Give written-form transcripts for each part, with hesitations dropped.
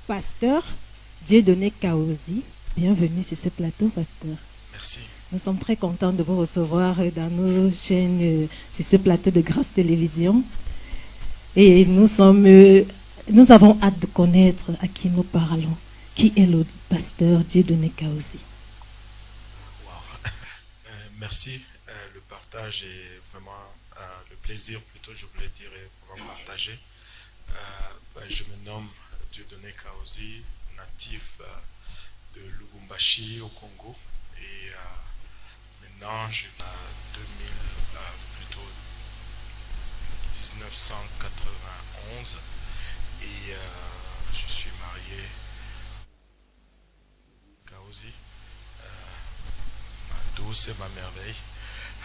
pasteur Dieudonné Kaozi. Bienvenue sur ce plateau, pasteur. Merci. Nous sommes très contents de vous recevoir dans nos chaînes sur ce plateau de Grâce Télévision. Et nous avons hâte de connaître à qui nous parlons. Qui est le pasteur Dieudonné Kaozi? Wow. Merci. Le partage est vraiment le plaisir, plutôt, je voulais dire, est vraiment partagé. Je me nomme Dieudonné Kaozi, natif de Lubumbashi au Congo. Et maintenant, j'ai 1991 et je suis marié Kaozi, ma douce et ma merveille,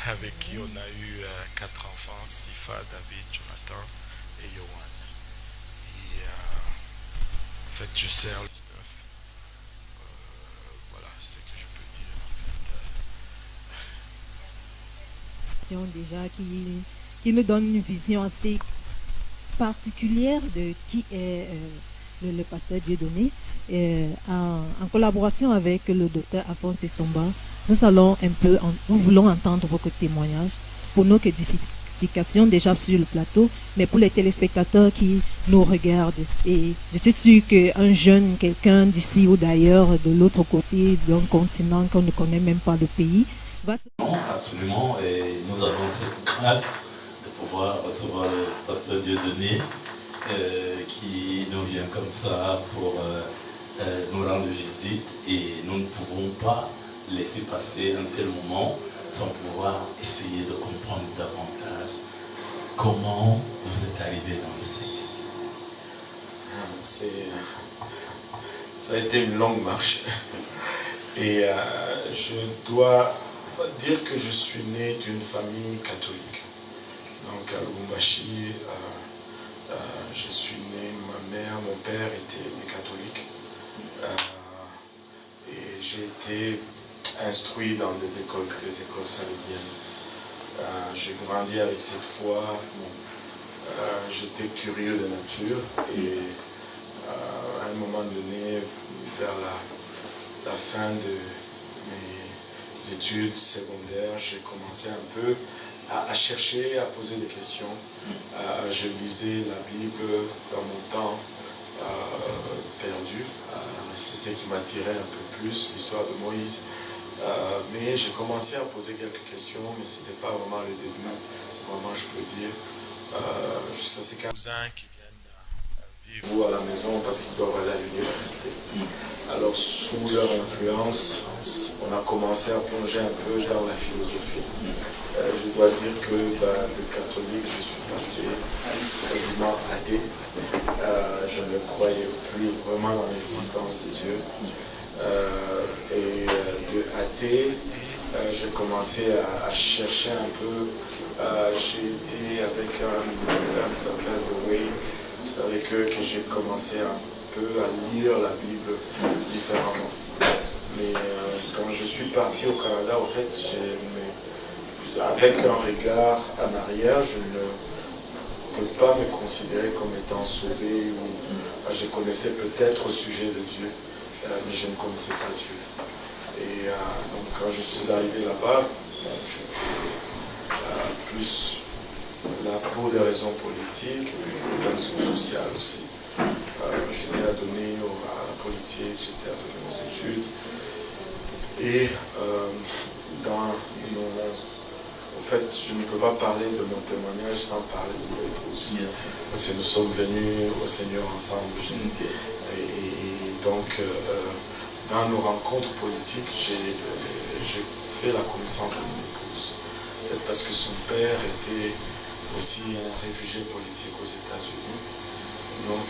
avec qui on a eu 4 enfants, Sifa, David, Jonathan et Yohan. Et en fait, je sers le 19. Voilà ce que je peux dire en fait. Déjà qui nous donne une vision assez particulière de qui est le pasteur Dieudonné. En collaboration avec le docteur Afonso Somba, nous voulons entendre vos témoignages pour nos édifications déjà sur le plateau, mais pour les téléspectateurs qui nous regardent. Et je suis sûr qu'un jeune, quelqu'un d'ici ou d'ailleurs, de l'autre côté d'un continent qu'on ne connaît même pas le pays, va se... Absolument, et nous avons cette grâce de pouvoir recevoir le pasteur Dieudonné qui nous vient comme ça pour nous rendre visite, et nous ne pouvons pas laisser passer un tel moment sans pouvoir essayer de comprendre davantage comment vous êtes arrivé dans le Seigneur. Ça a été une longue marche et je dois dire que je suis né d'une famille catholique. Donc à Lubumbashi, je suis né, ma mère, mon père étaient des catholiques. Et j'ai été instruit dans des écoles salésiennes. J'ai grandi avec cette foi. J'étais curieux de nature et à un moment donné, vers la fin de mes études secondaires, j'ai commencé un peu à chercher, à poser des questions. Je lisais la Bible dans mon temps perdu. C'est ce qui m'attirait un peu plus, l'histoire de Moïse. Mais j'ai commencé à poser quelques questions, mais ce n'était pas vraiment le début, vraiment je peux dire. Ça c'est qu'un cousin qui viennent vivre à la maison parce qu'ils doivent aller à l'université. Alors sous leur influence, on a commencé à plonger un peu dans la philosophie. Je dois dire que de catholique, je suis passé quasiment athée. Je ne croyais plus vraiment dans l'existence de Dieu. Et de athée, j'ai commencé à chercher un peu. J'ai été avec un ministère qui s'appelle The Way. C'est avec eux que j'ai commencé un peu à lire la Bible différemment. Mais quand je suis parti au Canada, en fait, avec un regard en arrière, je ne peux pas me considérer comme étant sauvé. Je connaissais peut-être au sujet de Dieu, mais je ne connaissais pas Dieu. Et donc quand je suis arrivé là-bas, j'étais plus là pour des raisons politiques, pour des raisons sociales aussi. J'étais adonné à la politique, j'étais adonné aux études. Et en fait, je ne peux pas parler de mon témoignage sans parler de mon épouse. Parce que nous sommes venus au Seigneur ensemble. Et donc, dans nos rencontres politiques, j'ai fait la connaissance de mon épouse. Parce que son père était aussi un réfugié politique aux États-Unis. Donc,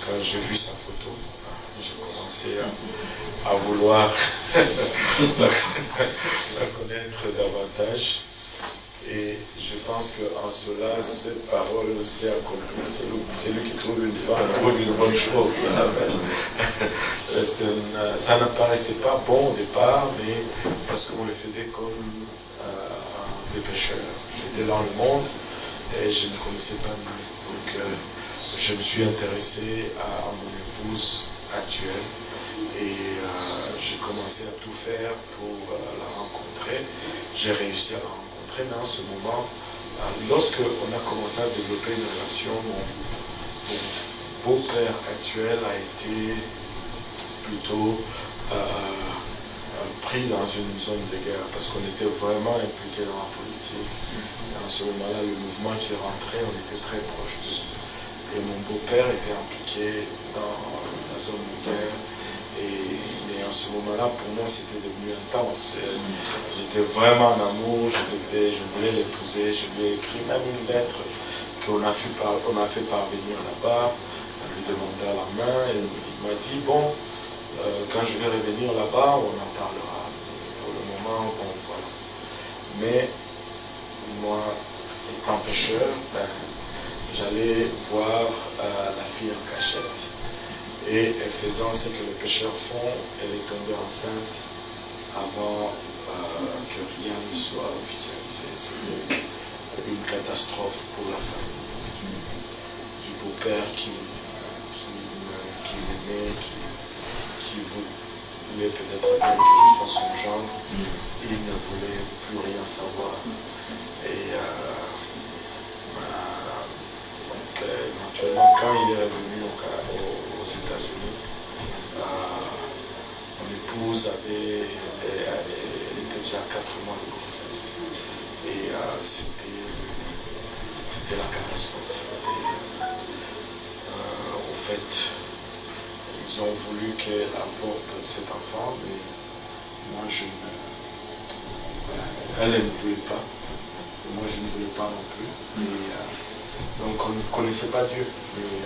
quand j'ai vu sa photo, j'ai commencé à vouloir la connaître davantage. Et je pense qu'en cela, cette parole s'est accomplie. Celui qui trouve une femme trouve une bonne chose. Ça n'apparaissait pas bon au départ, mais parce qu'on le faisait comme des pécheurs. J'étais dans le monde et je ne connaissais pas Dieu. Donc je me suis intéressé à mon épouse actuelle et j'ai commencé à tout faire pour la rencontrer. J'ai réussi à la rencontrer, mais en ce moment, lorsque on a commencé à développer une relation, mon beau-père actuel a été plutôt pris dans une zone de guerre parce qu'on était vraiment impliqués dans la politique. Et en ce moment-là, le mouvement qui rentrait, on était très proches de lui. Et mon beau-père était impliqué dans la zone de guerre. Mais en ce moment-là, pour moi, c'était devenu intense. J'étais vraiment en amour, je voulais l'épouser, je lui ai écrit même une lettre qu'on a fait parvenir là-bas, on lui demandait la main, et il m'a dit, bon, quand je vais revenir là-bas, on en parlera. Pour le moment, bon, voilà. Mais moi, étant pêcheur, j'allais voir la fille en cachette. Et elle faisant ce que les pêcheurs font, elle est tombée enceinte avant que rien ne soit officialisé. C'était une catastrophe pour la famille. Du beau-père qui m'aimait, qui voulait peut-être bien que je sois son gendre, il ne voulait plus rien savoir. Et donc, éventuellement, quand il est revenu aux États-Unis, mon épouse elle était déjà à 4 mois de grossesse. Et c'était la catastrophe. Et, en fait, ils ont voulu qu'elle avorte cet enfant, mais moi elle ne voulait pas. Et moi je ne voulais pas non plus. Et, donc on ne connaissait pas Dieu. Mais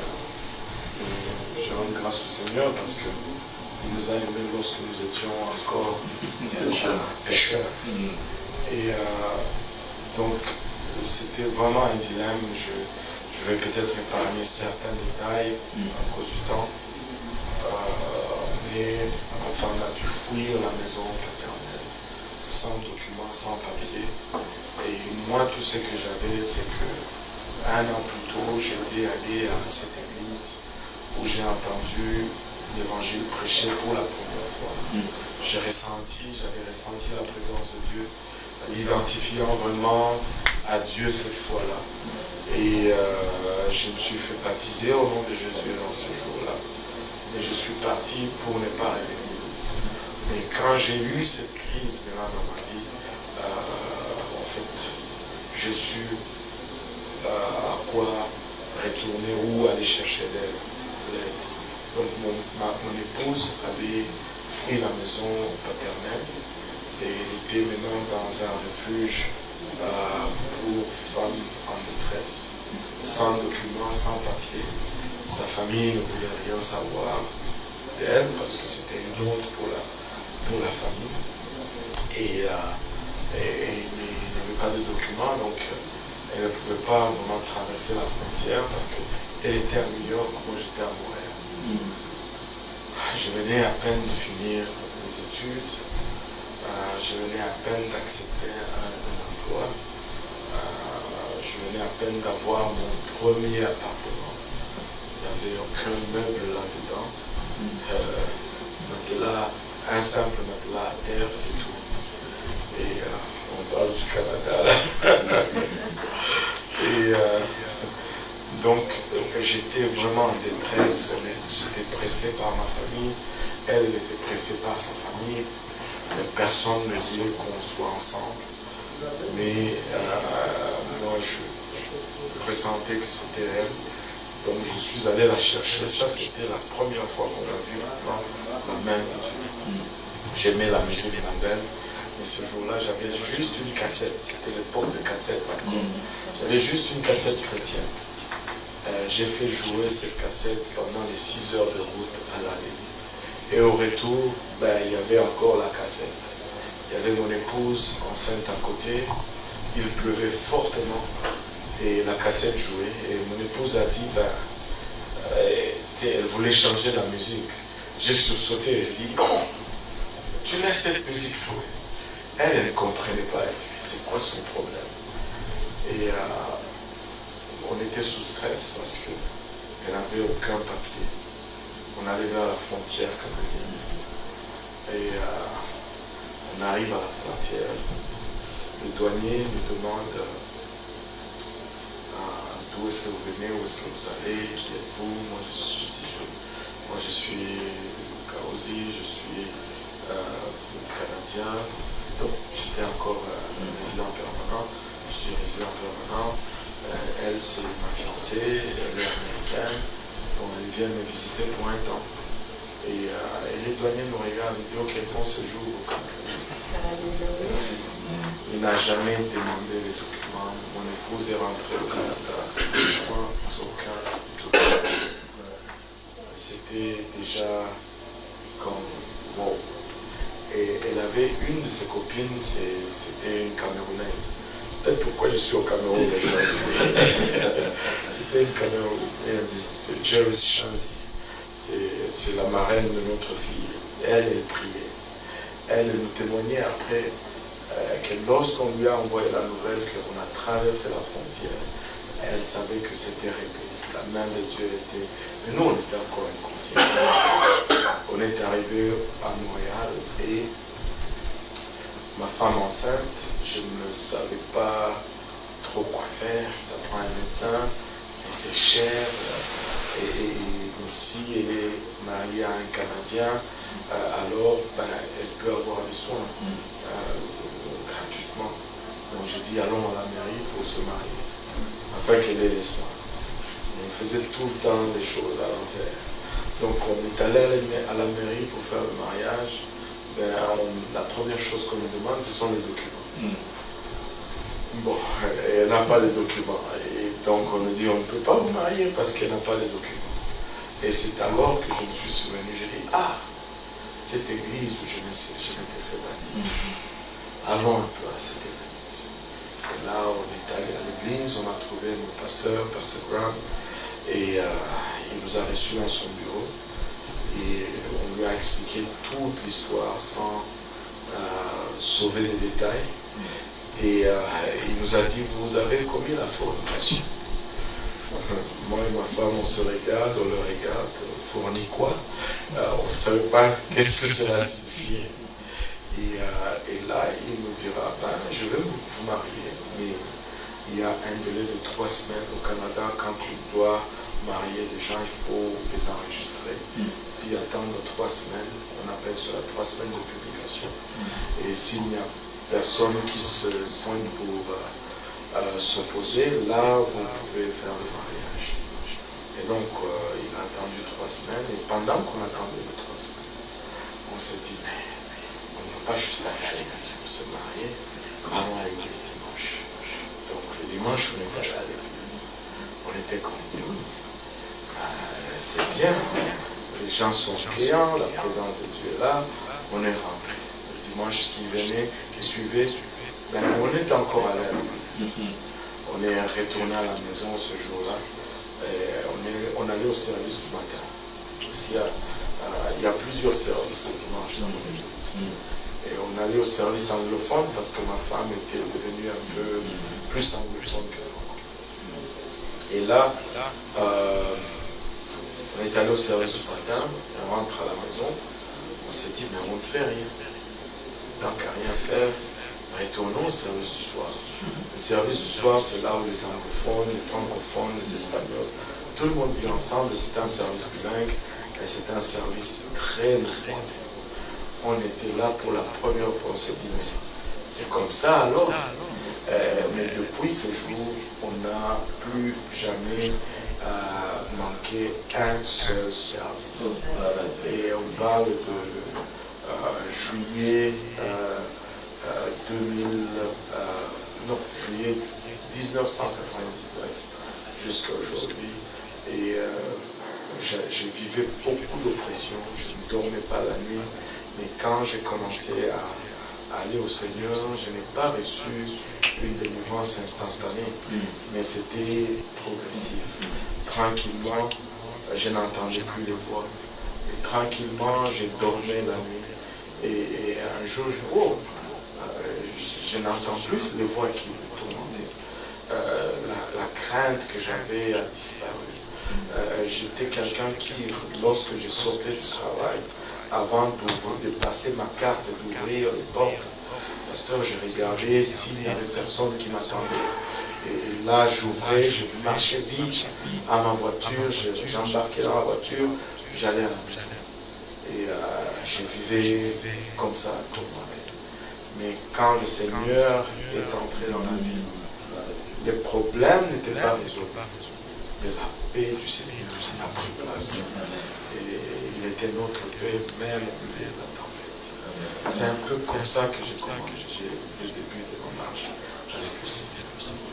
je rends grâce au Seigneur parce qu'il nous a aimés lorsque nous étions encore pécheurs. Et donc c'était vraiment un dilemme. Je vais peut-être épargner certains détails à cause du temps. Mais enfin, on a dû fuir la maison paternelle, sans documents, sans papier. Et moi, tout ce que j'avais, c'est que 1 an plus tôt, j'étais allé à cette église où j'ai entendu l'évangile prêché pour la première fois. J'avais ressenti la présence de Dieu, l'identifiant vraiment à Dieu cette fois-là. Et je me suis fait baptiser au nom de Jésus dans ce jour-là. Et je suis parti pour ne pas revenir. Mais quand j'ai eu cette crise maintenant dans ma vie, en fait, je suis à quoi retourner ou aller chercher l'aide. Donc mon épouse avait fui la maison paternelle et était maintenant dans un refuge pour femmes en détresse, sans documents, sans papier. Sa famille ne voulait rien savoir d'elle parce que c'était une honte pour la famille. Et il n'y avait pas de documents, donc elle ne pouvait pas vraiment traverser la frontière parce qu'elle était à New York, moi j'étais à Montréal. Je venais à peine de finir mes études, je venais à peine d'accepter un emploi, je venais à peine d'avoir mon premier appartement. Il n'y avait aucun meuble là-dedans. Matelas, un simple matelas à terre, c'est tout. Et on parle du Canada là. Et donc j'étais vraiment en détresse, j'étais pressé par ma famille, elle était pressée par sa famille. Personne ne voulait qu'on soit ensemble. Mais moi je ressentais que c'était elle. Donc je suis allé la chercher. Ça, c'était la première fois qu'on a vu vraiment la main de Dieu. J'aimais la musique mondaine, mais ce jour-là, j'avais juste une cassette. C'était l'époque de cassette. J'avais juste une cassette chrétienne. J'ai fait jouer cette cassette pendant les 6 heures de route à l'aller. Et au retour, il y avait encore la cassette. Il y avait mon épouse enceinte à côté. Il pleuvait fortement. Et la cassette jouait. Et mon épouse a dit, elle voulait changer la musique. J'ai sursauté et j'ai dit, non, tu laisses cette musique jouer. Elle ne comprenait pas. Elle dit, c'est quoi son problème? Et on était sous stress parce Elle n'avait aucun papier. On allait vers la frontière canadienne. Et on arrive à la frontière. Le douanier me demande d'où est-ce que vous venez, où est-ce que vous allez, qui êtes-vous. Moi je suis Kaosi, je suis Canadien. Donc j'étais encore résident permanent. Je suis résident permanent. Elle, c'est ma fiancée, elle est américaine. Donc elle vient me visiter pour un temps. Et les douaniers me regardent et me disent ok, bon séjour au Canada. Il n'a jamais demandé les documents. Mon épouse est rentrée au Canada sans aucun document. C'était déjà comme wow. Et elle avait une de ses copines, c'était une Camerounaise. Peut-être pourquoi je suis au Cameroun déjà. C'était une Camerounaise, Jerry Shanzi. C'est la marraine de notre fille. Elle priait. Elle nous témoignait après que lorsqu'on lui a envoyé la nouvelle qu'on a traversé la frontière, elle savait que c'était réglé. La main de Dieu était... Mais nous, on était encore inconscients. On est arrivé à Montréal et ma femme enceinte, je ne savais pas trop quoi faire. Ça prend un médecin et c'est cher. Et si elle est mariée à un Canadien, alors elle peut avoir des soins gratuitement. Donc je dis allons à la mairie pour se marier, afin qu'elle ait les soins. On faisait tout le temps les choses à l'envers. Donc on est allé à la mairie pour faire le mariage. La première chose qu'on me demande, ce sont les documents. Bon, elle n'a pas les documents. Et donc on me dit on ne peut pas vous marier parce qu'elle n'a pas les documents. Et c'est alors que je me suis souvenu, j'ai dit, cette église où je m'étais fait baptiser. Allons un peu à cette église. Et là, on est allé à l'église, on a trouvé mon pasteur, Pasteur Graham, et il nous a reçus dans son bureau. Et on lui a expliqué toute l'histoire sans sauver les détails. Et il nous a dit, vous avez commis la fornication. Moi et ma femme, on se regarde, on le regarde, fournit quoi? On ne savait pas qu'est-ce que cela signifiait. Et là, il nous dira, je vais vous marier, mais il y a un délai de 3 semaines au Canada. Quand tu dois marier des gens, il faut les enregistrer. Puis attendre 3 semaines, on appelle cela 3 semaines de publication. Et s'il n'y a personne qui se pointe pour s'opposer, là, vous pouvez faire le mariage. Et donc, il a attendu 3 semaines. Et pendant qu'on attendait les 3 semaines, on s'est dit, on ne va pas juste aller à l'église pour se marier, allons à l'église dimanche. Donc, le dimanche, on est allé à l'église. On était comme oui, c'est bien. Les gens sont priants, la présence de Dieu est là. On est rentré. Le dimanche qui suivait, on était encore allé à l'église. On est retourné à la maison ce jour-là. On allait au service du matin. Il y a plusieurs services le dimanche dans l'église. Et on allait au service anglophone parce que ma femme était devenue un peu plus anglophone que moi. Et là, on est allé au service du matin, on rentre à la maison, on s'est dit, mais on ne fait rien. Tant qu'à rien faire, retournons au service du soir. Le service du soir, c'est là où les anglophones, les francophones, les espagnols, tout le monde vit ensemble. C'est un service bilingue et c'est un service très noble. On était là pour la première fois, on s'est dit, mais c'est comme ça alors. Mais depuis ce jour, on n'a plus jamais manqué un seul service. Et on parle de juillet 1999 jusqu'à aujourd'hui. Et je vivais beaucoup d'oppression, je ne dormais pas la nuit, mais quand j'ai commencé à aller au Seigneur, je n'ai pas reçu une délivrance instantanée, mais c'était progressif. Tranquillement, je n'entendais plus les voix. Et tranquillement, je dormais la nuit. Et un jour, je n'entends plus les voix qui me tourmentaient. La crainte que j'avais a disparu. J'étais quelqu'un qui, lorsque je sortais du travail, avant de passer ma carte et d'ouvrir les portes, pasteur, je regardais s'il y avait personne qui m'attendait. Et là, j'ouvrais, je marchais vite à ma voiture, j'embarquais dans la voiture, j'allais à la maison. Et je vivais comme ça, tourmenté. Mais quand le Seigneur est entré dans ma vie, les problèmes n'étaient pas résolus. Mais la paix du Seigneur a pris place. Et il était notre paix même au milieu de la tempête. C'est un peu comme ça que j'ai le début de ma marche avec le Seigneur.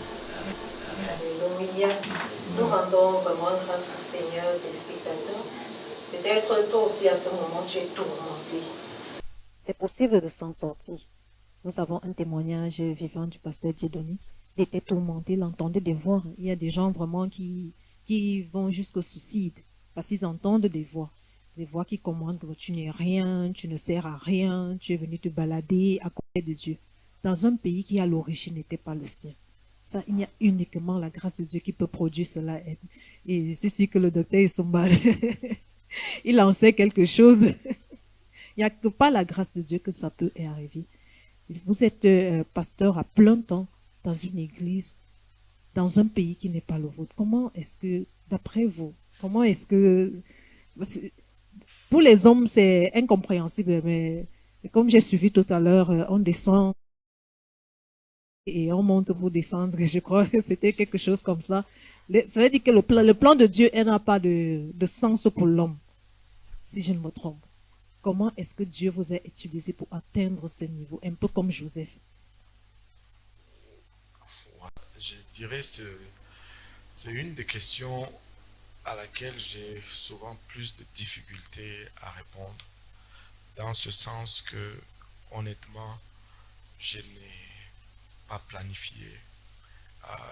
Alléluia. Nous rendons vraiment grâce au Seigneur, téléspectateurs. Peut-être toi aussi à ce moment tu es tourmenté. C'est possible de s'en sortir. Nous avons un témoignage vivant du pasteur Dieudonné. Il était tourmenté, il entendait des voix. Il y a des gens vraiment qui vont jusqu'au suicide parce qu'ils entendent des voix qui commandent que tu n'es rien, tu ne sers à rien, tu es venu te balader à côté de Dieu. Dans un pays qui à l'origine n'était pas le sien. Ça, il y a uniquement la grâce de Dieu qui peut produire cela. Et je suis sûr que le docteur Isomba, il en sait quelque chose. Il n'y a que par la grâce de Dieu que ça peut arriver. Vous êtes pasteur à plein temps dans une église, dans un pays qui n'est pas le vôtre. Comment est-ce que, d'après vous, comment est-ce que... Pour les hommes, c'est incompréhensible, mais comme j'ai suivi tout à l'heure, on descend et on monte pour descendre. Je crois que c'était quelque chose comme ça. Ça veut dire que le plan de Dieu n'a pas de sens pour l'homme, si je ne me trompe. Comment est-ce que Dieu vous a utilisé pour atteindre ce niveau, un peu comme Joseph? Je dirais que c'est une des questions à laquelle j'ai souvent plus de difficultés à répondre, dans ce sens que, honnêtement, je n'ai pas planifié.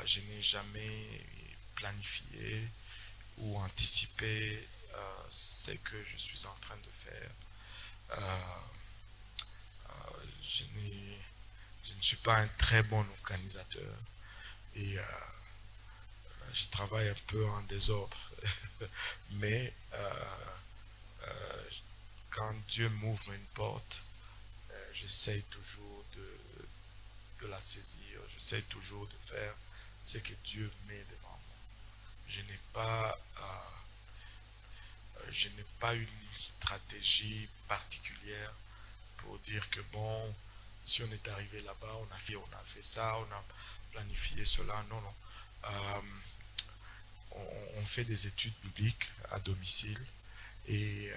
Je n'ai jamais planifié ou anticipé ce que je suis en train de faire. Je ne suis pas un très bon organisateur et je travaille un peu en désordre. Mais quand Dieu m'ouvre une porte, j'essaie toujours de la saisir, j'essaie toujours de faire ce que Dieu met devant moi. Je n'ai pas une stratégie particulière pour dire que bon, si on est arrivé là-bas, on a fait ça, on a planifié cela. Non, non. On fait des études bibliques à domicile et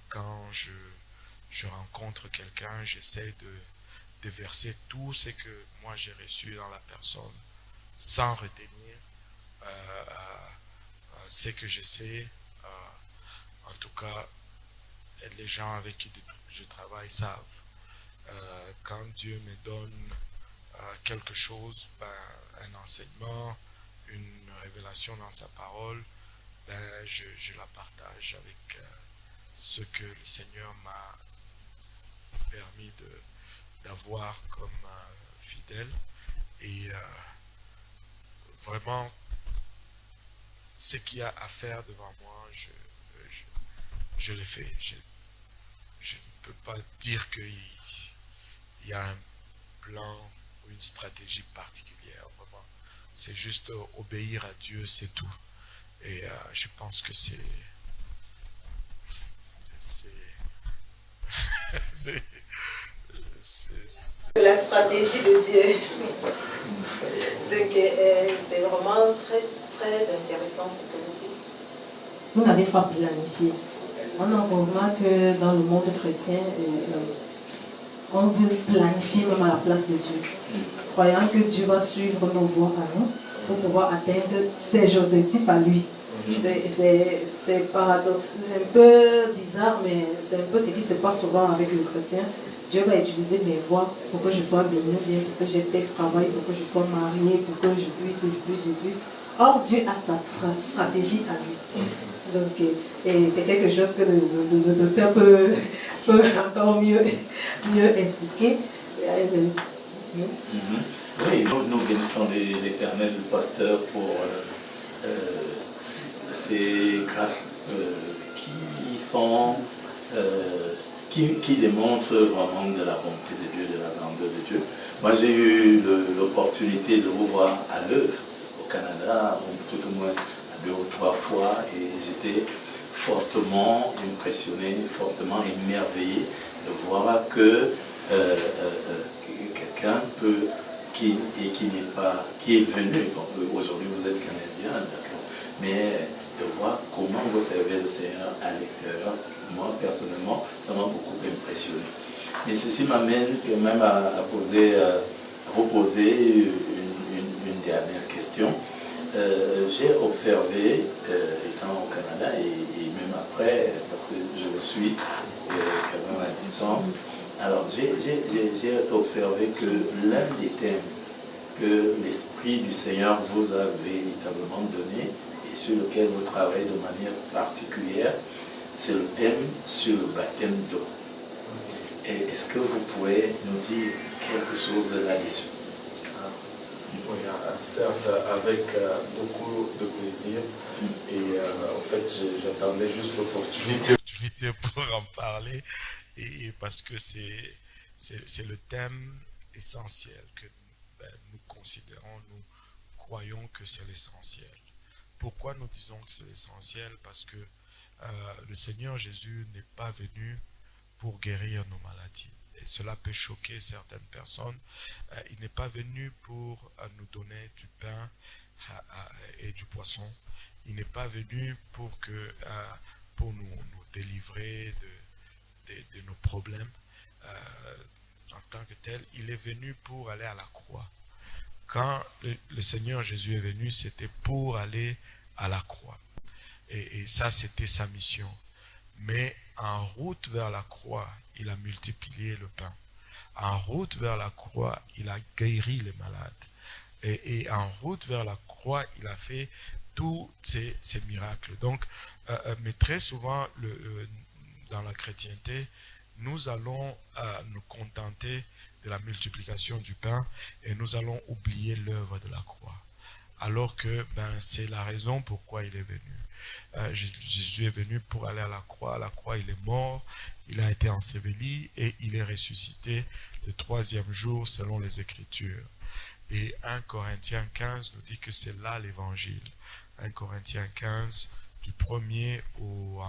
quand je rencontre quelqu'un, j'essaie de verser tout ce que moi j'ai reçu dans la personne sans retenir ce que je sais. En tout cas, les gens avec qui je travaille savent. Quand Dieu me donne quelque chose, un enseignement, une révélation dans sa parole, je la partage avec ce que le Seigneur m'a permis d'avoir comme fidèle. Et vraiment, ce qu'il y a à faire devant moi, je le fais. Je ne peux pas dire qu'il y a un plan ou une stratégie particulière. Vraiment, c'est juste obéir à Dieu, c'est tout. Et je pense que c'est la stratégie de Dieu. Donc, c'est vraiment très, très intéressant ce que vous dites. Vous n'avez pas planifié. On remarque que dans le monde chrétien, on veut planifier même à la place de Dieu, croyant que Dieu va suivre nos voies à nous pour pouvoir atteindre ses objectifs à lui. C'est paradoxe, c'est un peu bizarre, mais c'est un peu ce qui se passe souvent avec le chrétien. Dieu va utiliser mes voies pour que je sois béni, bien pour que j'ai tel travail, pour que je sois marié, pour que je puisse. Or, Dieu a sa stratégie à lui. Donc, et c'est quelque chose que le docteur peut encore mieux expliquer. Oui, nous bénissons l'Éternel, le pasteur, pour ces grâces qui démontrent vraiment de la bonté de Dieu, de la grandeur de Dieu. Moi, j'ai eu l'opportunité de vous voir à l'œuvre au Canada, tout au moins 2 ou 3 fois, et j'étais fortement impressionné, fortement émerveillé de voir que quelqu'un peut, qui est venu, aujourd'hui vous êtes Canadien, mais de voir comment vous servez le Seigneur à l'extérieur. Moi, personnellement, ça m'a beaucoup impressionné. Mais ceci m'amène quand même à vous poser une dernière question. J'ai observé, étant au Canada et même après, parce que je le suis quand même à distance, alors j'ai observé que l'un des thèmes que l'Esprit du Seigneur vous a véritablement donné et sur lequel vous travaillez de manière particulière, c'est le thème sur le baptême d'eau. Et est-ce que vous pouvez nous dire quelque chose là-dessus? Oui, certes, avec beaucoup de plaisir. Et en fait, j'attendais juste l'opportunité pour en parler. Et parce que c'est le thème essentiel que nous considérons, nous croyons que c'est l'essentiel. Pourquoi nous disons que c'est l'essentiel? Parce que le Seigneur Jésus n'est pas venu pour guérir nos maladies. Et cela peut choquer certaines personnes. Il n'est pas venu pour nous donner du pain et du poisson. Il n'est pas venu pour nous délivrer de nos problèmes en tant que tel. Il est venu pour aller à la croix. Quand le Seigneur Jésus est venu, c'était pour aller à la croix. Et ça, c'était sa mission. Mais en route vers la croix, il a multiplié le pain. En route vers la croix, il a guéri les malades. Et en route vers la croix, il a fait tous ces miracles. Donc, mais très souvent, dans la chrétienté, nous allons nous contenter de la multiplication du pain et nous allons oublier l'œuvre de la croix. Alors que c'est la raison pourquoi il est venu. Jésus est venu pour aller à la croix. À la croix, il est mort, il a été enseveli et il est ressuscité le 3e jour selon les Écritures. Et 1 Corinthiens 15 nous dit que c'est là l'évangile. 1 Corinthiens 15, du 1er au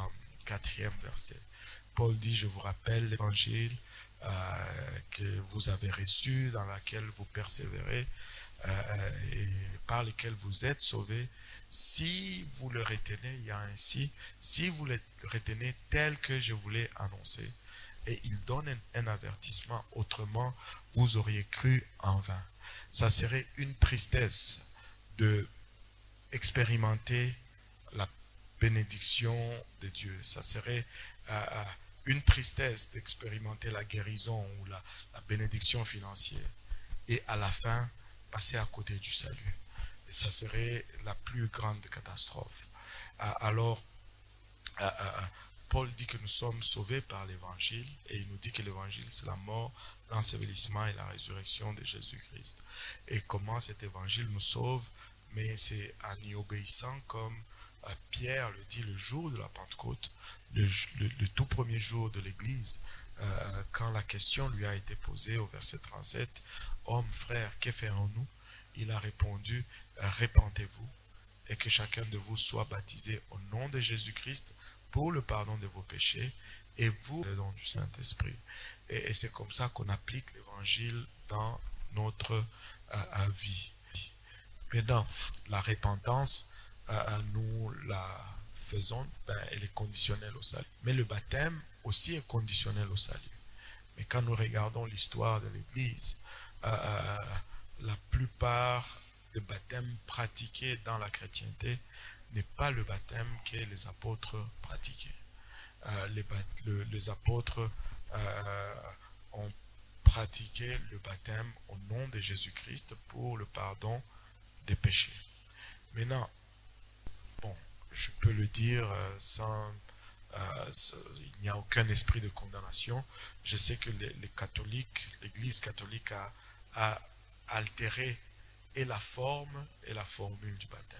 4e verset. Paul dit, je vous rappelle l'évangile que vous avez reçu, dans laquelle vous persévérez et par lequel vous êtes sauvés. Si vous le retenez, il y a ainsi, si vous le retenez tel que je vous l'ai annoncé. Et il donne un avertissement, autrement vous auriez cru en vain. Ça serait une tristesse de expérimenter la bénédiction de Dieu. Ça serait une tristesse d'expérimenter la guérison ou la bénédiction financière. Et à la fin, passer à côté du salut. Et ça serait la plus grande catastrophe. Alors, Paul dit que nous sommes sauvés par l'évangile et il nous dit que l'évangile c'est la mort, l'ensevelissement et la résurrection de Jésus-Christ. Et comment cet évangile nous sauve? Mais c'est en y obéissant comme Pierre le dit le jour de la Pentecôte, le tout premier jour de l'Église, quand la question lui a été posée au verset 37, « Homme, frère, que ferons-nous » Il a répondu, « Répentez-vous et que chacun de vous soit baptisé au nom de Jésus-Christ pour le pardon de vos péchés et vous le don du Saint-Esprit. » Et c'est comme ça qu'on applique l'évangile dans notre vie. Maintenant, la repentance, nous la faisons, elle est conditionnelle au salut. Mais le baptême aussi est conditionnel au salut. Mais quand nous regardons l'histoire de l'Église, la plupart des baptêmes pratiqués dans la chrétienté n'est pas le baptême que les apôtres pratiquaient. Les apôtres ont pratiqué le baptême au nom de Jésus-Christ pour le pardon des péchés. Maintenant, bon, je peux le dire sans... il n'y a aucun esprit de condamnation. Je sais que les catholiques, l'Église catholique a altéré et la forme et la formule du baptême.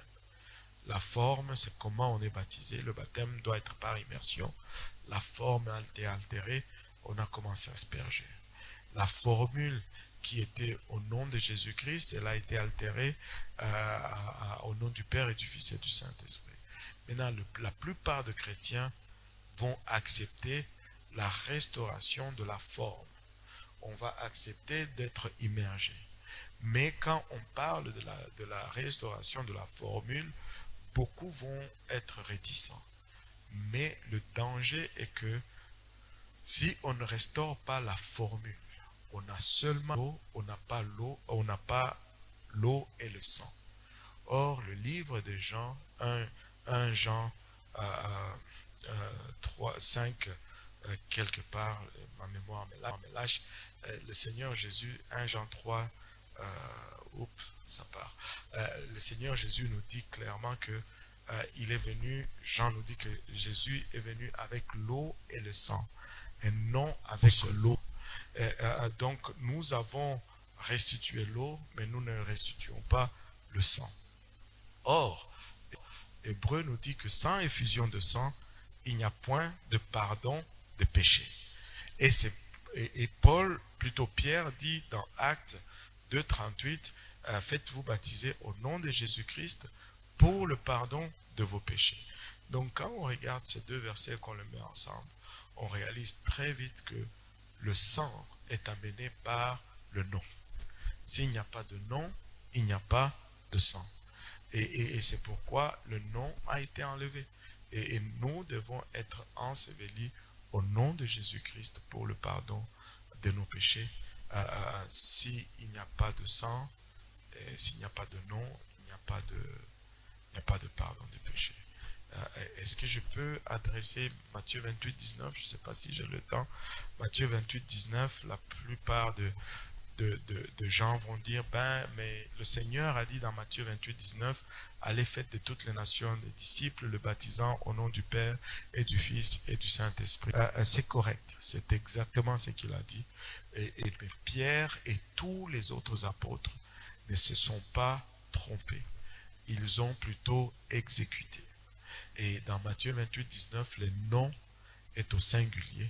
La forme, c'est comment on est baptisé. Le baptême doit être par immersion. La forme a été altérée, on a commencé à asperger. La formule qui était au nom de Jésus-Christ, elle a été altérée au nom du Père et du Fils et du Saint-Esprit. Maintenant, la plupart des chrétiens vont accepter la restauration de la forme. On va accepter d'être immergé. Mais quand on parle de la restauration de la formule, beaucoup vont être réticents. Mais le danger est que si on ne restaure pas la formule, on a seulement l'eau, on n'a pas l'eau, on n'a pas l'eau et le sang. Or, le livre de Jean, 1 Jean 3, 5, quelque part, ma mémoire me lâche, le Seigneur Jésus, 1 Jean 3, ça part. Le Seigneur Jésus nous dit clairement que il est venu, Jean nous dit que Jésus est venu avec l'eau et le sang, et non avec l'eau. Donc nous avons restitué l'eau, mais nous ne restituons pas le sang. Or, Hébreu nous dit que sans effusion de sang, il n'y a point de pardon de péché. Et Paul, plutôt Pierre, dit dans Actes 2,38, faites-vous baptiser au nom de Jésus-Christ pour le pardon de vos péchés. Donc quand on regarde ces deux versets, qu'on les met ensemble, on réalise très vite que le sang est amené par le nom. S'il n'y a pas de nom, il n'y a pas de sang. Et c'est pourquoi le nom a été enlevé. Et nous devons être ensevelis au nom de Jésus-Christ pour le pardon de nos péchés. S'il n'y a pas de sang, s'il n'y a pas de nom, il n'y a pas de pardon des péchés. Est-ce que je peux adresser Matthieu 28, 19? Je ne sais pas si j'ai le temps. Matthieu 28, 19, la plupart de gens vont dire, mais le Seigneur a dit dans Matthieu 28, 19, allez faites de toutes les nations des disciples, le baptisant au nom du Père et du Fils et du Saint-Esprit. C'est correct, c'est exactement ce qu'il a dit. Mais Pierre et tous les autres apôtres ne se sont pas trompés. Ils ont plutôt exécuté. Et dans Matthieu 28, 19, le nom est au singulier.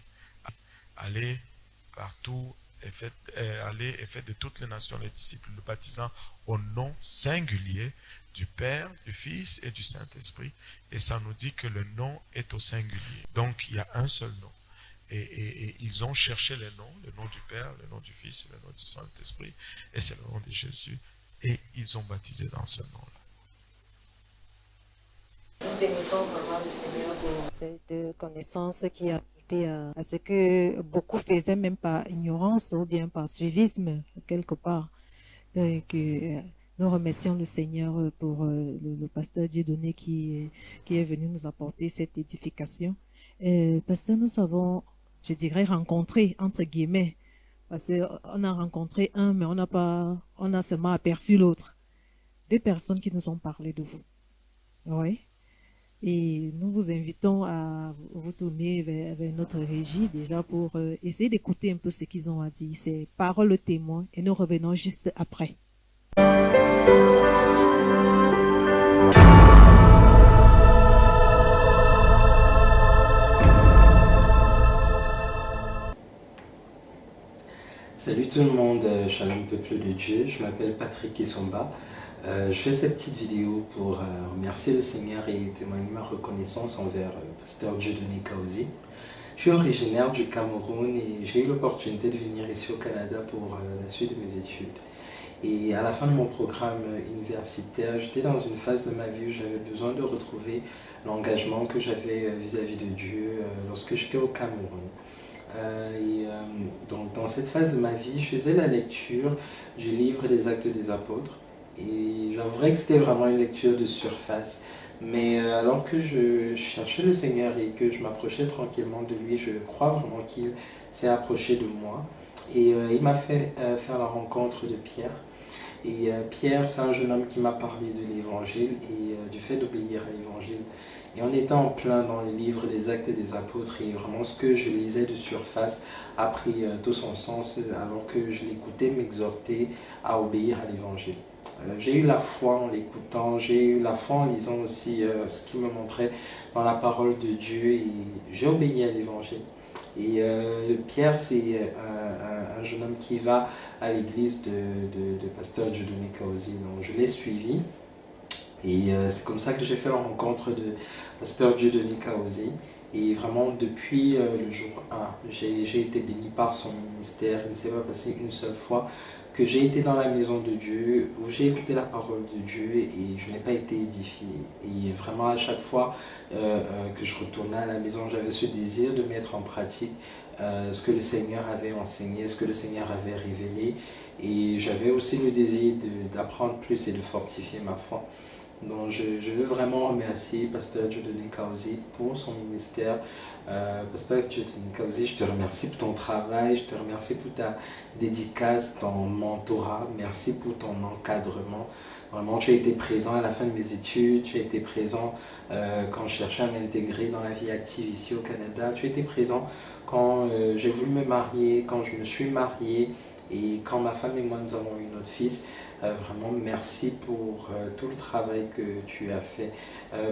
Allez partout et faites de toutes les nations les disciples, le baptisant au nom singulier du Père, du Fils et du Saint-Esprit. Et ça nous dit que le nom est au singulier. Donc il y a un seul nom. Et ils ont cherché le nom du Père, le nom du Fils et le nom du Saint-Esprit. Et c'est le nom de Jésus. Et ils ont baptisé dans ce nom-là. Nous bénissons vraiment le Seigneur pour cette connaissance qui a ajouté à ce que beaucoup faisaient même par ignorance ou bien par suivisme quelque part. Que nous remercions le Seigneur pour le pasteur Dieudonné qui est venu nous apporter cette édification. Pasteur, nous avons, je dirais, rencontré, entre guillemets, parce qu'on a rencontré un, mais on a seulement aperçu l'autre. Deux personnes qui nous ont parlé de vous. Oui. Et nous vous invitons à vous tourner vers notre régie déjà pour essayer d'écouter un peu ce qu'ils ont à dire. C'est parole témoin et nous revenons juste après. Salut tout le monde, shalom peuple de Dieu, je m'appelle Patrick Essomba. Je fais cette petite vidéo pour remercier le Seigneur et témoigner ma reconnaissance envers pasteur Dieudonné Kaozi. Je suis originaire du Cameroun et j'ai eu l'opportunité de venir ici au Canada pour la suite de mes études. Et à la fin de mon programme universitaire, j'étais dans une phase de ma vie où j'avais besoin de retrouver l'engagement que j'avais vis-à-vis de Dieu lorsque j'étais au Cameroun. Donc dans cette phase de ma vie, je faisais la lecture du livre des Actes des Apôtres. Et j'avouerais que c'était vraiment une lecture de surface. Mais alors que je cherchais le Seigneur et que je m'approchais tranquillement de lui, je crois vraiment qu'il s'est approché de moi. Et il m'a fait faire la rencontre de Pierre. Et Pierre, c'est un jeune homme qui m'a parlé de l'évangile et du fait d'obéir à l'évangile. Et on était en plein dans le livre des Actes des Apôtres et vraiment ce que je lisais de surface a pris tout son sens alors que je l'écoutais m'exhorter à obéir à l'évangile. J'ai eu la foi en l'écoutant, j'ai eu la foi en lisant aussi ce qu'il me montrait dans la parole de Dieu et j'ai obéi à l'évangile. Et Pierre, c'est un jeune homme qui va à l'église de pasteur Dieudonné Kaozi, donc je l'ai suivi. Et c'est comme ça que j'ai fait la rencontre de pasteur Dieudonné Kaozi. Et vraiment, depuis le jour 1, j'ai été béni par son ministère. Il ne s'est pas passé une seule fois que j'ai été dans la maison de Dieu, où j'ai écouté la parole de Dieu et je n'ai pas été édifié. Et vraiment, à chaque fois que je retournais à la maison, j'avais ce désir de mettre en pratique ce que le Seigneur avait enseigné, ce que le Seigneur avait révélé. Et j'avais aussi le désir d'apprendre plus et de fortifier ma foi. Donc je veux vraiment remercier Pasteur Dieudonné Kaozi pour son ministère. Pasteur Dieudonné Kaozi, je te remercie pour ton travail, je te remercie pour ta dédicace, ton mentorat, merci pour ton encadrement. Vraiment, tu as été présent à la fin de mes études, tu as été présent quand je cherchais à m'intégrer dans la vie active ici au Canada, tu as été présent quand j'ai voulu me marier, quand je me suis marié et quand ma femme et moi nous avons eu notre fils. Vraiment, merci pour tout le travail que tu as fait.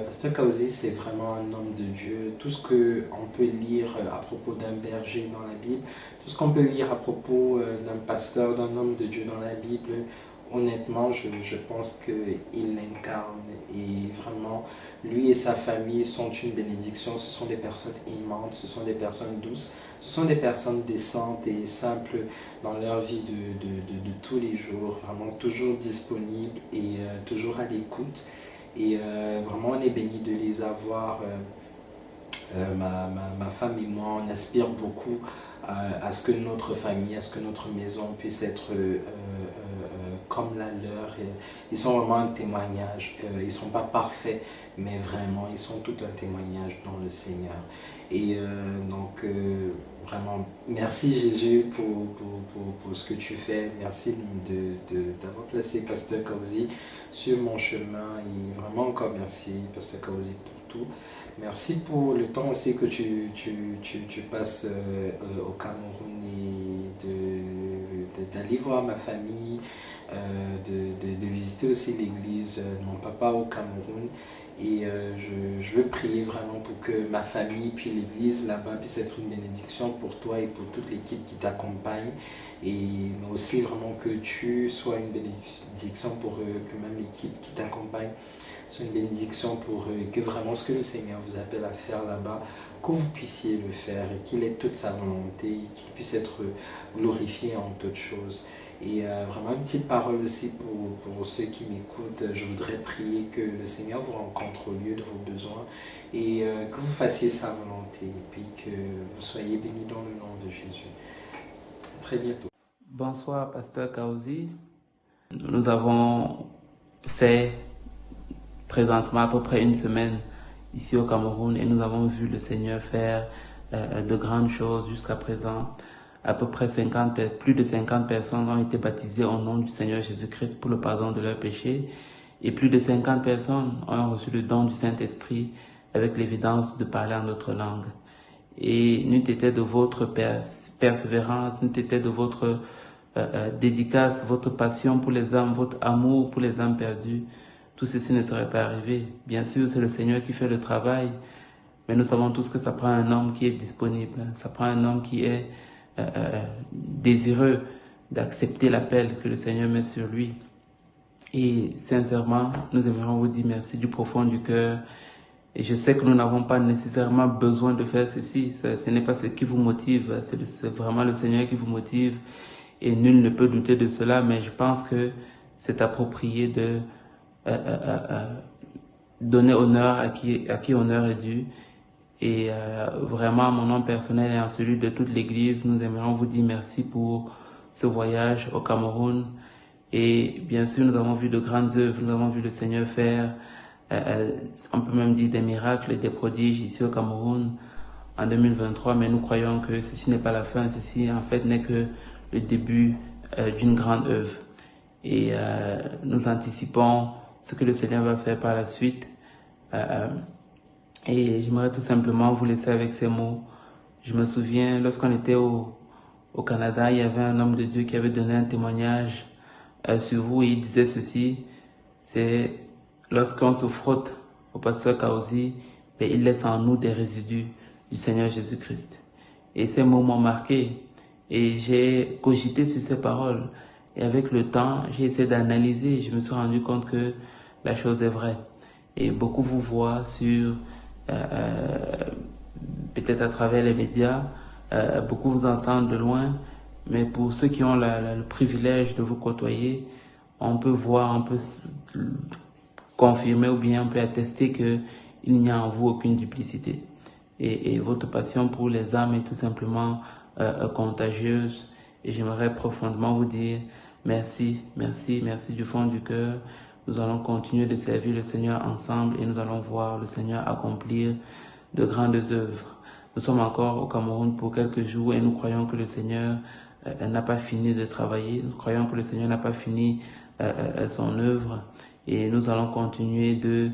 Pasteur Kaozi, c'est vraiment un homme de Dieu. Tout ce qu'on peut lire à propos d'un berger dans la Bible, tout ce qu'on peut lire à propos d'un pasteur, d'un homme de Dieu dans la Bible, honnêtement, je pense qu'il l'incarne. Et vraiment, lui et sa famille sont une bénédiction. Ce sont des personnes aimantes, ce sont des personnes douces, ce sont des personnes décentes et simples dans leur vie de tous les jours. Vraiment toujours disponibles et toujours à l'écoute. Et vraiment, on est béni de les avoir. Ma femme et moi, on aspire beaucoup à ce que notre famille, à ce que notre maison puisse être comme la leur. Ils sont vraiment un témoignage. Ils ne sont pas parfaits, mais vraiment, ils sont tout un témoignage dans le Seigneur. Et donc, vraiment, merci Jésus pour ce que tu fais. Merci d'avoir placé Pasteur Kaozi sur mon chemin. Et vraiment encore merci, Pasteur Kaozi, pour tout. Merci pour le temps aussi que tu passes au Cameroun et d'aller voir ma famille, de visiter aussi l'église de mon papa au Cameroun. Et je veux prier vraiment pour que ma famille puis l'église là-bas puisse être une bénédiction pour toi et pour toute l'équipe qui t'accompagne. Et mais aussi vraiment que tu sois une bénédiction pour eux, que même l'équipe qui t'accompagne soit une bénédiction pour eux. Et que vraiment ce que le Seigneur vous appelle à faire là-bas, que vous puissiez le faire et qu'il ait toute sa volonté, qu'il puisse être glorifié en toutes choses. Et vraiment une petite parole aussi pour ceux qui m'écoutent. Je voudrais prier que le Seigneur vous rencontre au lieu de vos besoins et que vous fassiez sa volonté et puis que vous soyez bénis dans le nom de Jésus. À très bientôt. Bonsoir Pasteur Kaozi. Nous avons fait présentement à peu près une semaine ici au Cameroun et nous avons vu le Seigneur faire de grandes choses jusqu'à présent. À peu près plus de 50 personnes ont été baptisées au nom du Seigneur Jésus-Christ pour le pardon de leurs péchés. Et plus de 50 personnes ont reçu le don du Saint-Esprit avec l'évidence de parler en d'autres langues. Et n'eût été de votre persévérance, n'eût été de votre dédicace, votre passion pour les âmes, votre amour pour les âmes perdues, tout ceci ne serait pas arrivé. Bien sûr, c'est le Seigneur qui fait le travail, mais nous savons tous que ça prend un homme qui est disponible, ça prend un homme qui est désireux d'accepter l'appel que le Seigneur met sur lui. Et sincèrement, nous aimerions vous dire merci du profond du cœur. Et je sais que nous n'avons pas nécessairement besoin de faire ceci. Ce n'est pas ce qui vous motive, c'est vraiment le Seigneur qui vous motive. Et nul ne peut douter de cela, mais je pense que c'est approprié de donner honneur à qui honneur est dû. Et vraiment, à mon nom personnel et en celui de toute l'Église, nous aimerions vous dire merci pour ce voyage au Cameroun. Et bien sûr, nous avons vu de grandes œuvres, nous avons vu le Seigneur faire, on peut même dire des miracles et des prodiges ici au Cameroun en 2023, mais nous croyons que ceci n'est pas la fin, ceci en fait n'est que le début d'une grande œuvre. Et nous anticipons ce que le Seigneur va faire par la suite. Et j'aimerais tout simplement vous laisser avec ces mots. Je me souviens, lorsqu'on était au Canada, il y avait un homme de Dieu qui avait donné un témoignage sur vous et il disait ceci, c'est lorsqu'on se frotte au pasteur Kaozi, ben, il laisse en nous des résidus du Seigneur Jésus-Christ. Et ces mots m'ont marqué et j'ai cogité sur ces paroles. Et avec le temps, j'ai essayé d'analyser et je me suis rendu compte que la chose est vraie. Et beaucoup vous voient sur, peut-être à travers les médias, beaucoup vous entendent de loin, mais pour ceux qui ont le privilège de vous côtoyer, on peut voir, on peut confirmer ou bien on peut attester qu'il n'y a en vous aucune duplicité. Et votre passion pour les âmes est tout simplement contagieuse. Et j'aimerais profondément vous dire merci, merci, merci du fond du cœur. Nous allons continuer de servir le Seigneur ensemble et nous allons voir le Seigneur accomplir de grandes œuvres. Nous sommes encore au Cameroun pour quelques jours et nous croyons que le Seigneur n'a pas fini de travailler. Nous croyons que le Seigneur n'a pas fini son œuvre et nous allons continuer de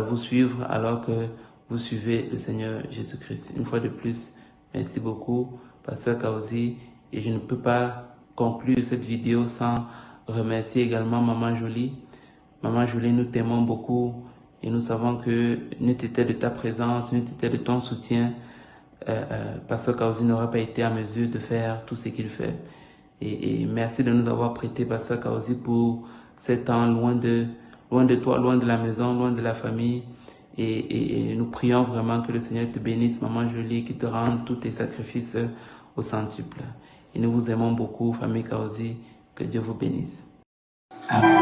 vous suivre alors que vous suivez le Seigneur Jésus-Christ. Une fois de plus, merci beaucoup, Pasteur Kaozi. Et je ne peux pas conclure cette vidéo sans remercier également Maman Jolie. Maman Jolie, nous t'aimons beaucoup et nous savons que n'eût été de ta présence, n'eût été de ton soutien, Pasteur Kaozi n'aurait pas été en mesure de faire tout ce qu'il fait. Et merci de nous avoir prêté, Pasteur Kaozi, pour ces temps loin de toi, loin de la maison, loin de la famille. Et nous prions vraiment que le Seigneur te bénisse, Maman Jolie, qui te rende tous tes sacrifices au centuple. Et nous vous aimons beaucoup, famille Kaozi. Que Dieu vous bénisse. Amen.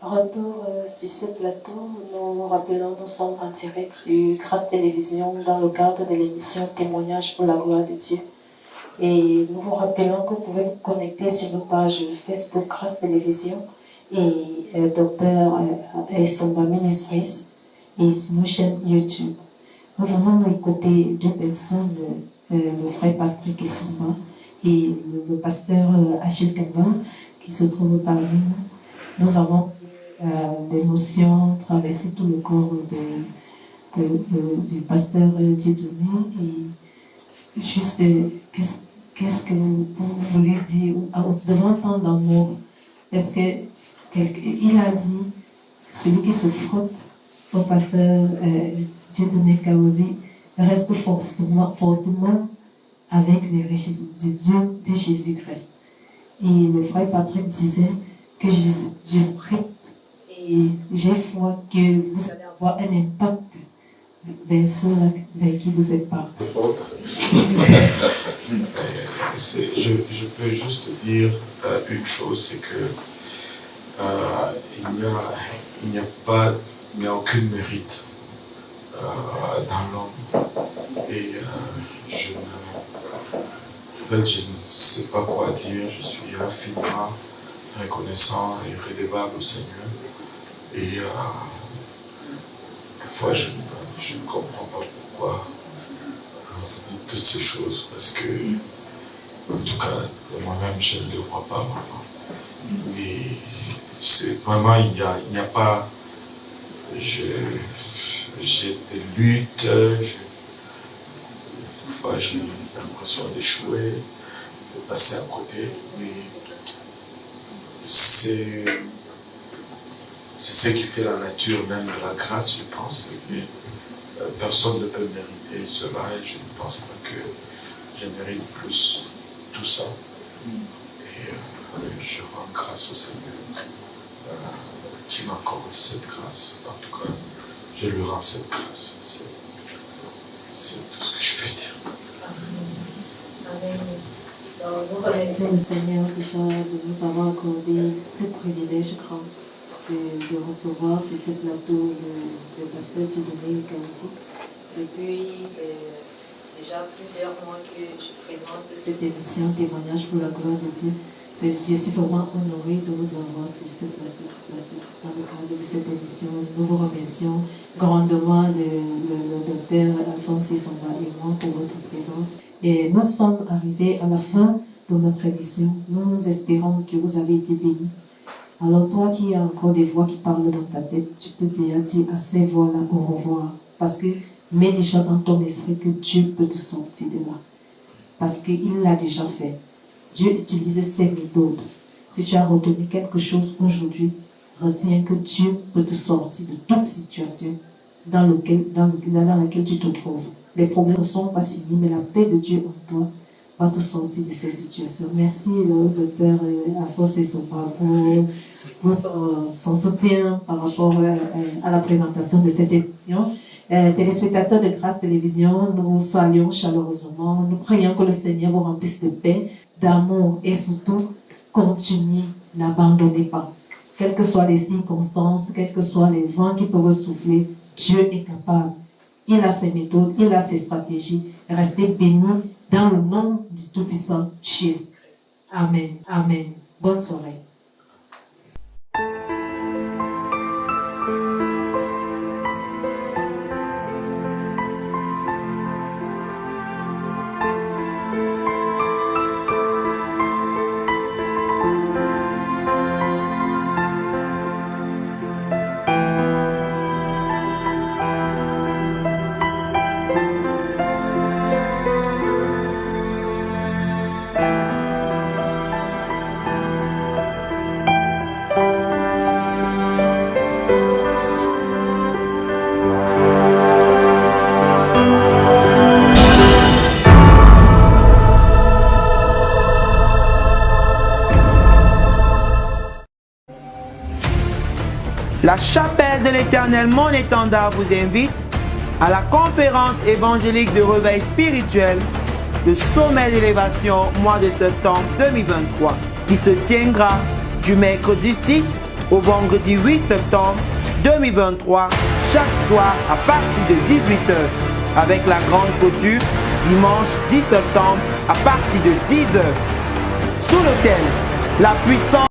Retour sur ce plateau, nous rappelons, nous sommes en direct sur Grâce Télévision dans le cadre de l'émission Témoignage pour la gloire de Dieu. Et nous vous rappelons que vous pouvez vous connecter sur nos pages Facebook Grâce Télévision et Dr Esomba Ministries et sur nos chaînes YouTube. Nous venons d'écouter deux personnes, le frère Patrick Esomba et le pasteur Achille Kengan qui se trouvent parmi nous. Nous avons l'émotion traverser tout le corps du pasteur Dieudonné et juste qu'est-ce que vous voulez dire devant tant d'amour. Est-ce que il a dit celui qui se frotte au pasteur Dieudonné Kaozi reste fortement avec les richesses de Dieu de Jésus-Christ. Et le frère Patrick disait que je prie et j'ai foi que vous allez avoir un impact vers ceux-là vers qui vous êtes partis. Je peux juste dire une chose, c'est que il n'y a aucun mérite dans l'homme. Et je ne sais pas quoi dire. Je suis infiniment reconnaissant et redevable au Seigneur. Et parfois, je ne comprends pas pourquoi vous dites toutes ces choses, parce que, en tout cas, moi-même, je ne le vois pas vraiment. Mais c'est vraiment, il n'y a pas. J'ai des luttes, parfois j'ai l'impression d'échouer, de passer à côté, mais c'est ce qui fait la nature même de la grâce, je pense, et que personne ne peut mériter cela, et je ne pense pas que je mérite plus tout ça. Et je rends grâce au Seigneur qui m'accorde cette grâce. En tout cas, je lui rends cette grâce. C'est tout ce que je peux dire. Amen. Nous remercions le Seigneur déjà de nous avoir accordé ce privilège grand de recevoir sur ce plateau le pasteur Dieudonné Kaozi. Depuis déjà plusieurs mois que je présente cette émission Témoignage pour la gloire de Dieu. Je suis vraiment honorée de vous avoir sur ce plateau dans le cadre de cette émission. Nous vous remercions grandement le docteur Alphonse Esomba et moi pour votre présence. Et nous sommes arrivés à la fin de notre émission. Nous espérons que vous avez été bénis Alors toi qui as encore des voix qui parlent dans ta tête, tu peux déjà dire à ces voix-là au revoir. Parce que mets déjà dans ton esprit que Dieu peut te sortir de là. Parce qu'il l'a déjà fait. Dieu utilise ses méthodes. Si tu as retenu quelque chose aujourd'hui, retiens que Dieu peut te sortir de toute situation dans laquelle tu te trouves. Les problèmes ne sont pas finis, mais la paix de Dieu en toi va te sortir de ces situations. Merci, le docteur Alphonse Essompa, pour son soutien par rapport à la présentation de cette émission. Téléspectateurs de Grâce Télévision, nous saluons chaleureusement. Nous prions que le Seigneur vous remplisse de paix, d'amour et surtout, continuez, n'abandonnez pas. Quelles que soient les circonstances, quels que soient les vents qui peuvent souffler, Dieu est capable. Il a ses méthodes, il a ses stratégies. Restez bénis dans le nom du Tout-Puissant Jésus-Christ. Amen. Amen. Bonne soirée. La chapelle de l'Éternel, mon étendard, vous invite à la conférence évangélique de réveil spirituel, le sommet d'élévation, mois de septembre 2023, qui se tiendra du mercredi 6 au vendredi 8 septembre 2023, chaque soir à partir de 18h, avec la grande clôture dimanche 10 septembre à partir de 10h. Sous le thème, la puissance